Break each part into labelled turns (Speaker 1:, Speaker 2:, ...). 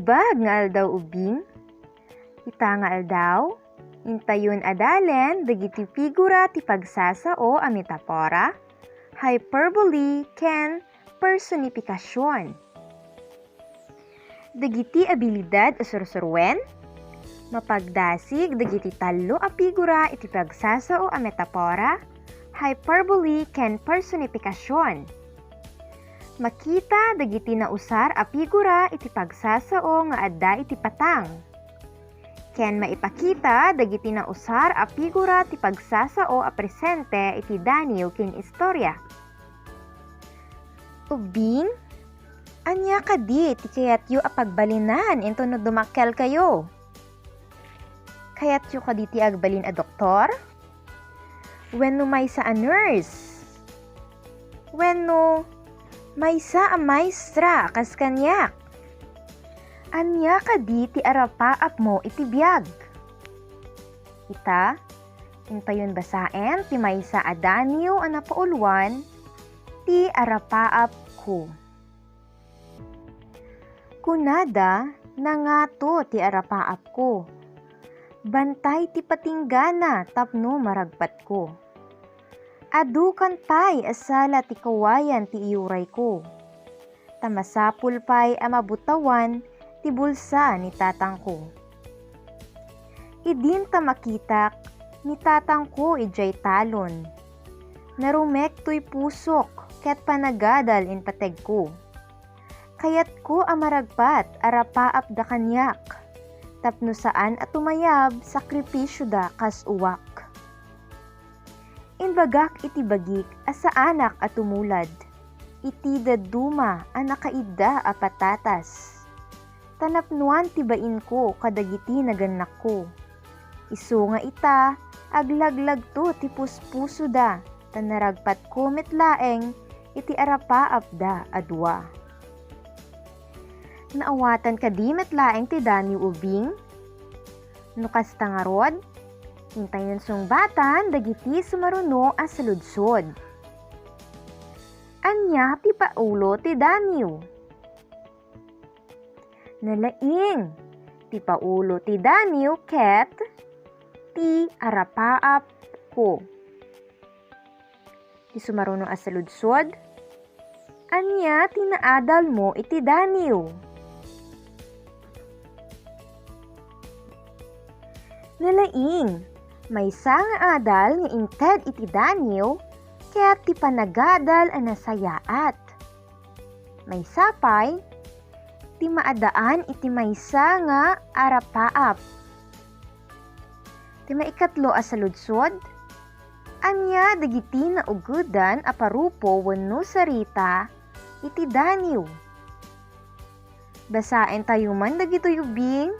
Speaker 1: Naimbag nga aldaw ubing, ita nga aldaw, intayon adalen dagiti figura ti pagsasao a metapora, hyperbole ken personifikasyon. Dagiti abilidad a sursurwen, mapagdasig dagiti tallo a figura iti pagsasao a metapora, hyperbole ken personifikasyon. Makita dagiti nausar a figura iti pagsasao nga adda iti patang. Ken maipakita dagiti nausar a figura ti pagsasao a presente iti daniw ken istorya. Ubing, anya kadi ti kayatyo a pagbalinan into no dumakkel kayo? Kayatyo kadi ti agbalin a doktor? Wenno maysa a nurse? Wenno maysa a maestra kas kanyak? Anya kadi ti arapaap mo iti biag? Ita, intayon basaen ti maysa a daniw a napaulwan ti arapaap ko. Kunada nangato ti arapaap ko. Bantay ti patinggana tapno maragpat ko. Adu kantay asala ti kawayan ti iuray ko. Tamasapul pay a mabutawan ti bulsa ni tatang ko. Idin tamakitak ni tatang ko ijay talon. Narumek to'y pusok ket panagadal in pateg ko. Kayat ko a maragpat arapaap da kanyak. Tapno saan at tumayab sakripisyo da kas uwak. Inbagak iti bagik asa anak at tumulad. Iti daduma a nakaidda a patatas. Tanapnuan tibain ko kadagiti naganak ko. Isu nga ita aglaglag to ti puspuso da. Tanaragpat ko metlaeng iti arapaap da adwa. Naawatan kadi metlaeng ti daniw ubing? Nukas tangarod? Hintayon sungbatan dagiti sumaruno a saludsod. Anya ti paulo ti daniw? Nalaing ti paulo ti daniw ket ti arapaap ko. Ti sumaruno a saludsod? Anya ti naadal mo iti daniw? Nalaing, maysa nga adal nga inted iti daniw, kaya ti panagadal a nasayaat. Maysa pay, ti maadaan iti maysa nga arapaap. Ti maikatlo a saludsod, anya dagiti naugudan a parupo wenno sarita iti daniw. Basaen tayo man dagitoy ubing.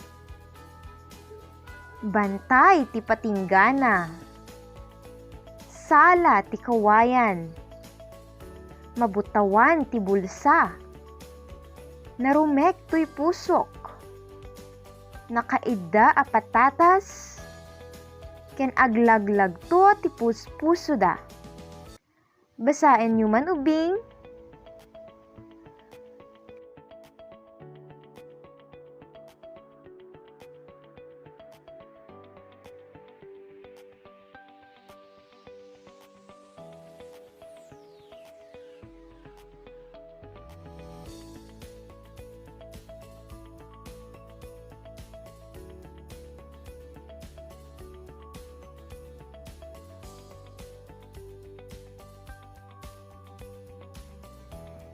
Speaker 1: Bantay ti patinggana. Sala ti kawayan. Mabutawan ti bulsa. Narumek to'y pusok. Nakaidda a patatas. Ken aglaglag to ti puspuso da. Basaen nyo man ubing.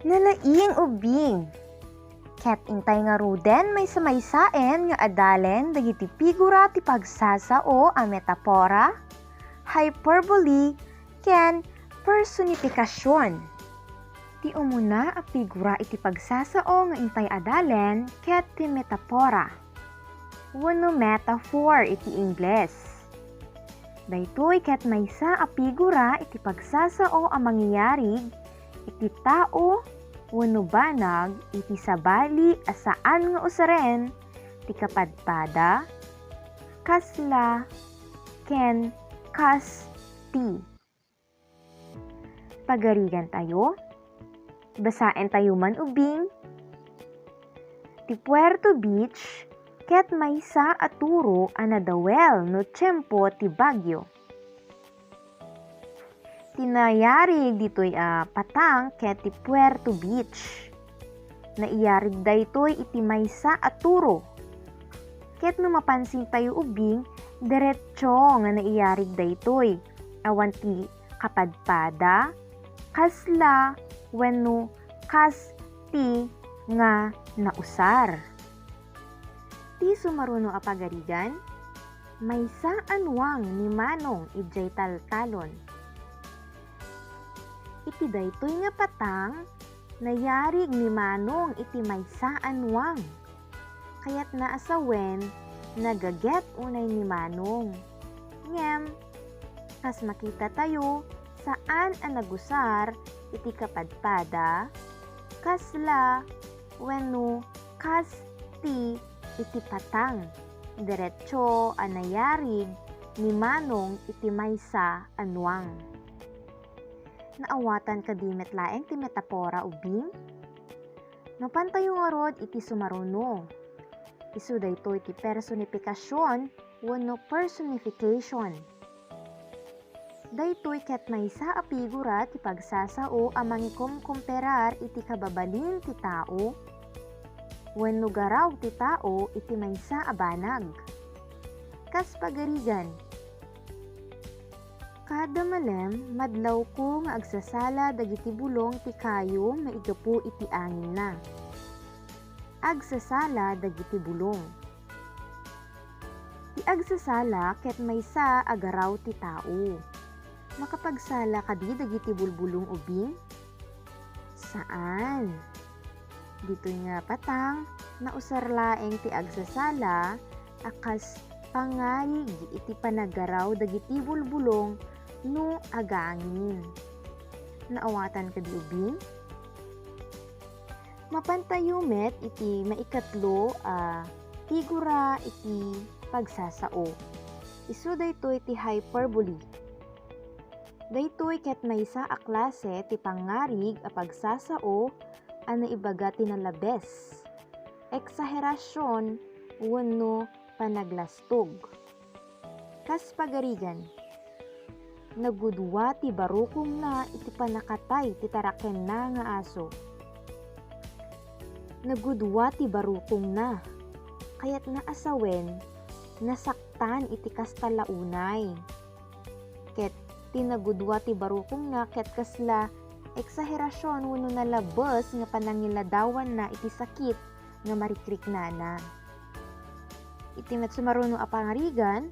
Speaker 1: Nalaing ubing. Ket intay nga ruden may samaysaen nga adalen dagiti figura ti pagsasao a metapora, hyperbole, ken personifikasyon. Ti umuna a figura iti pagsasao nga intay adalen ket ti metapora. Wenno metaphor iti Ingles. Daytoy ket maysa a figura iti pagsasao a mangyayarig iti tao wenno banag iti sabali asaan nga usaren ti kapadpada, kasla, ken kas ti. Pagarigan tayo, basaen tayo man ubing. Ti Puerto Beach, ket maysa a turo a nadawel no tiyempo ti bagyo. Tinayarig ditoy patang ket ti Puerto Beach. Naiyarig daytoy iti maysa a turo. Ket no mapansin tayo ubing, diretso nga naiyarig daytoy. Awan ti kapadpada, kasla, wenno kas ti nga nausar. Ti sumaruno a pagarigan, maysa anwang ni Manong ijay taltalon. Iti daytoy nga patang, nayarig ni Manong iti maysa anwang. Kaya't naasawen, nagaget unay ni Manong. Ngem, kas makita tayo, saan ang nagusar iti kapadpada, kasla, wenno kas ti iti patang. Diretso anayarig ni Manong iti maysa anwang. Naawatan kadimet laeng ti metapora ubing? Mapantayo nga rod iti sumaruno. Isu daytoy ti personifikasyon wenno personification. Daytoy ket maysa a figura ti pagsasao a mangikomkomperar iti kababalin ti tao wenno garaw ti tao iti maysa a banag. Kas pagarigan, kada malem madlaw ko nga agsasala dagiti bulong ti kayo maigapu iti angin na. Agsasala dagiti bulong. Ti agsasala ket maysa a garaw ti tao. Makapagsala kadi dagiti bulbulong ubing? Saan? Dito nga patang, nausar laeng ti agsasala, akas pangalig iti panagaraw dagiti bulbulong no agangin. Naawatan kadi ubing? Mapantayo met iti maikatlo figura iti pagsasao. Isu daytoy ti hyperbole. Daytoy ket maysa a klase ti pangarig a pagsasao a naibaga ti nalabes, eksaherasyon wenno panaglastog. Kas pagarigan, nagudwa ti barukong na iti panakatay ti taraken na nga aso. Nagudwa ti barukong na, kayat naasawen, nasaktan iti kastalaunay. Ket tinagudwa ti barukong na ket kasla eksaherasyon wenno nalabes nga panangiladawan na iti sakit nga marikrik na. Iti met sumaruno a pangarigan,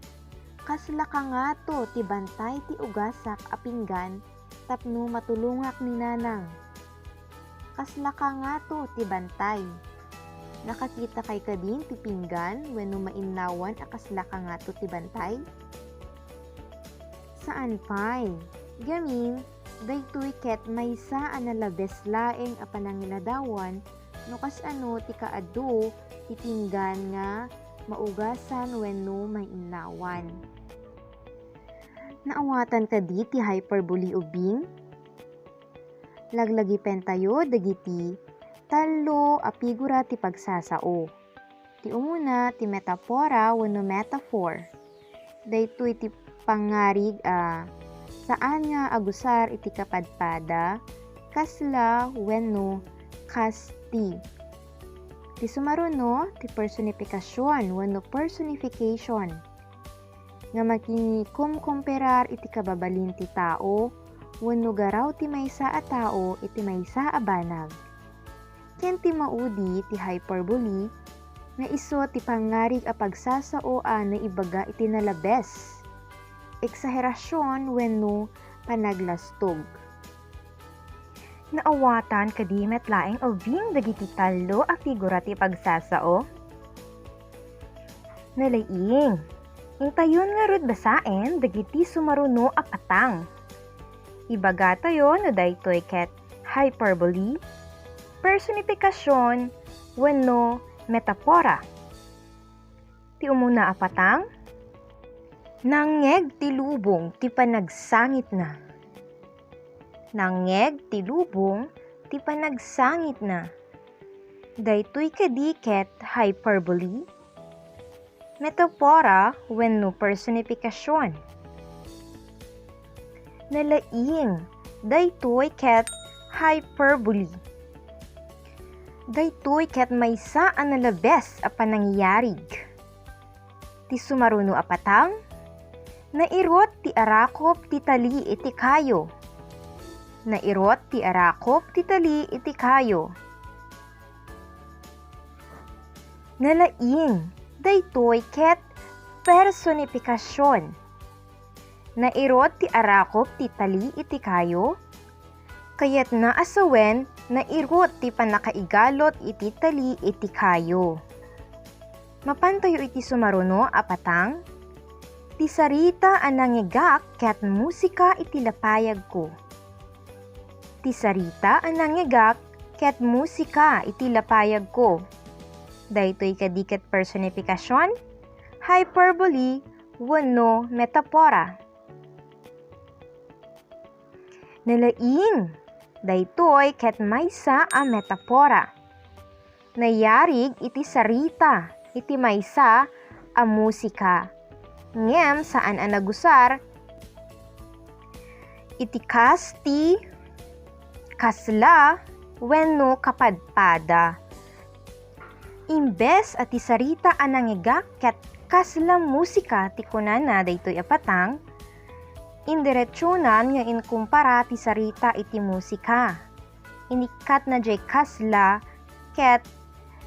Speaker 1: kasla kangato ti bantay ti ugasak a pinggan tapno matulungak ni nanang. Kasla kangato ti bantay. Nakakita kay kadin ti pinggan wenno mainlawan a kasla kangato ti bantay? Saan pay? Gamin, daytoy ket maysa a nalabes laeng a panangiladawan no kasano ti kaadu ti pinggan nga maugasan wenno mainlawan. Naawatan kadi ti hyperbole ubing? Laglagi tayo dagiti talo a figura ti pagsasao. Ti umuna ti metapora wenno metaphor. Daytoy ti pangarig saan nga agusar iti kapadpada, kasla wenno kasti. Ti sumaruno ti personifikasyon wenno personification. Nga makikumkomperar iti kababalin ti tao wenno garaw ti maysa a tao iti maysa a banag. Ken ti maudi ti hyperbole nga isu ti pangarig a pagsasao a naibaga iti nalabes, eksaherasyon wenno panaglastog. Naawatan kadimet laeng ubing dagiti talo a figura ti pagsasao? Nalaing, intayon nga rod basaen dagiti sumaruno a patang. Ibaga tayo no daytoy ket hyperbole, personifikasyon wenno metapora. Ti umuna a patang, nangeg ti lubong ti panagsangit na. Nangeg ti lubong ti panagsangit na. Daytoy kadiket hyperbole. Metapora wenno personifikasyon. Nalaing, daytoy ket hyperbole. Daytoy ket maysa a nalabes a panangyarig. Ti sumaruno a patang, nairot ti arakop ti tali iti kayo. Nairot ti arakop ti tali iti kayo. Nalaing, daytoy ket personifikasyon. Nairot ti arakop ti tali iti kayo, kayat naasawen nairot ti panakaigalot iti tali iti kayo. Mapantayo iti sumaruno a patang, ti sarita a nangigak ket musika iti lapayag ko. Ti sarita a nangigak ket musika iti lapayag ko. Daytoy kadiket personifikasyon, hyperbole, wenno metapora. Nalaing, daytoy ket maysa a metapora. Nayarig iti sarita, iti maysa a musika. Ngem saan a nagusar, iti kasti, kasla, wenno kapadpada. Imbes at ti sarita a nangigak ket kasla musika ti kunana daytoy a patang, indiretsunan nga inkumpara ti sarita iti musika. Inikat na jay kasla ket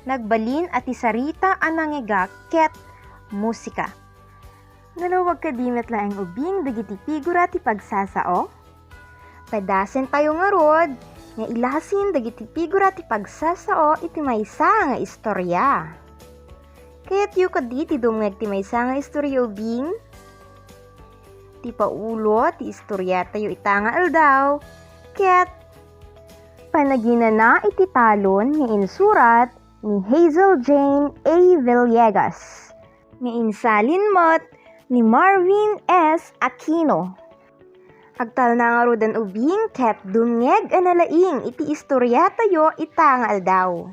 Speaker 1: nagbalin at ti sarita a nangigak ket musika. Nalawag kadimet laeng ubing dagiti figura ti pagsasao. Padasen tayo nga rod, nga ilasin dagiti figura ti pagsasao iti maysa nga istorya. Kaya't yu kaditi dumngeg ti maysa nga istorya ubing. Ti paulo ti istorya tayo ita nga aldaw. Kaya't panaginana iti talon nga insurat ni Hazel Jane A. Villegas. Nga insalin mo't ni Marvin S. Aquino. Agtal na nga rodan ubing ket dumngeg analaing iti istorya tayo ita nga aldaw.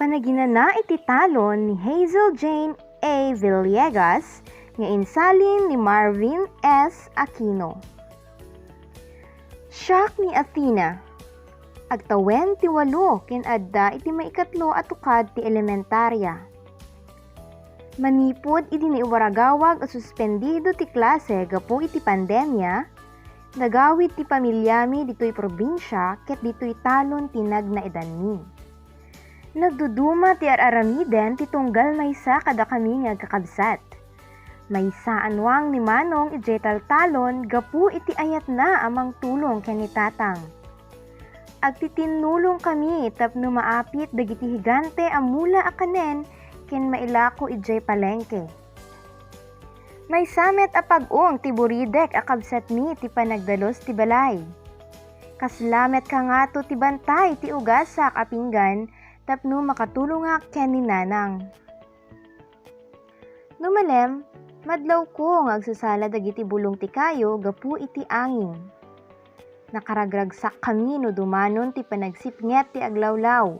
Speaker 1: Panaginana iti talon ni Hazel Jane A. Villegas nga insalin ni Marvin S. Aquino. Siak ni Athena. Agtawen ti 8 ken adda iti maikatlo a tukad ti elementarya. Manipod iti naiwaragawag a suspendido ti klase gapo iti pandemya. Nagawid ti pamilyami dito'y probinsya ket dito'y talon tinag na edanmi. Nagduduma ti araramiden ti tunggal maysa kada kami nga kakabsat. Maysa anwang ni Manong ijay taltalon gapu iti ayat na amang tulong ken ni Tatang. Agtitinulong kami tapno maapit dagiti higante amula akanen ken mailako ijay palengke. May samet a pag-ong ti buridek a kabsat mi ti panagdalos ti balay. Kaslamet ka nga to ti bantay ti ugasak a pinggan tapno makatulong ken ni Nanang. Numalem, madlaw ko nga agsasala dagiti bulong ti kayo gapu iti angin. Nakaragragsak kami no dumanon ti panagsipnget ti aglawlaw.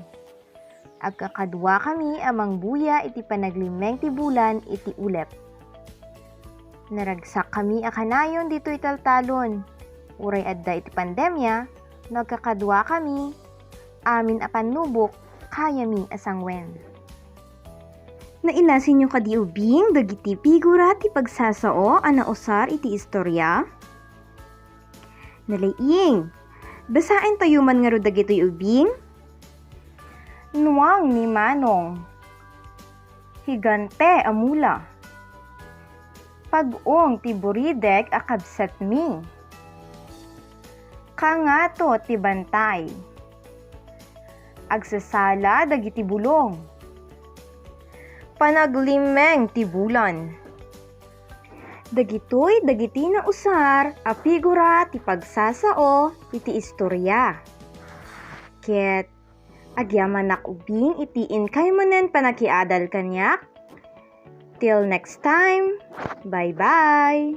Speaker 1: Agkakadwa kami amang buya iti panaglimeng ti bulan iti ulep. Naragsak kami akanayon dito italtalon. Uray adda iti pandemya, nagkakadwa kami, amin a panubok, kaya mi asangwen. Nailasin nyo kadiubing dagiti figura ti pagsasao a nausar iti istorya? Nalaing, basain tayo man nga ro dagiti ubing? Nuwang ni Manong, higante amula. Pag-ong ti buridek a kabsat mi. Kangato ti bantay. Agsasala dagiti bulong. Panaglimeng ti bulan. Dagitoy dagiti na usar a figura ti pagsasao iti istorya. Ket agyaman ubing itiin kay manen panakiadal kanyak. Till next time, bye-bye!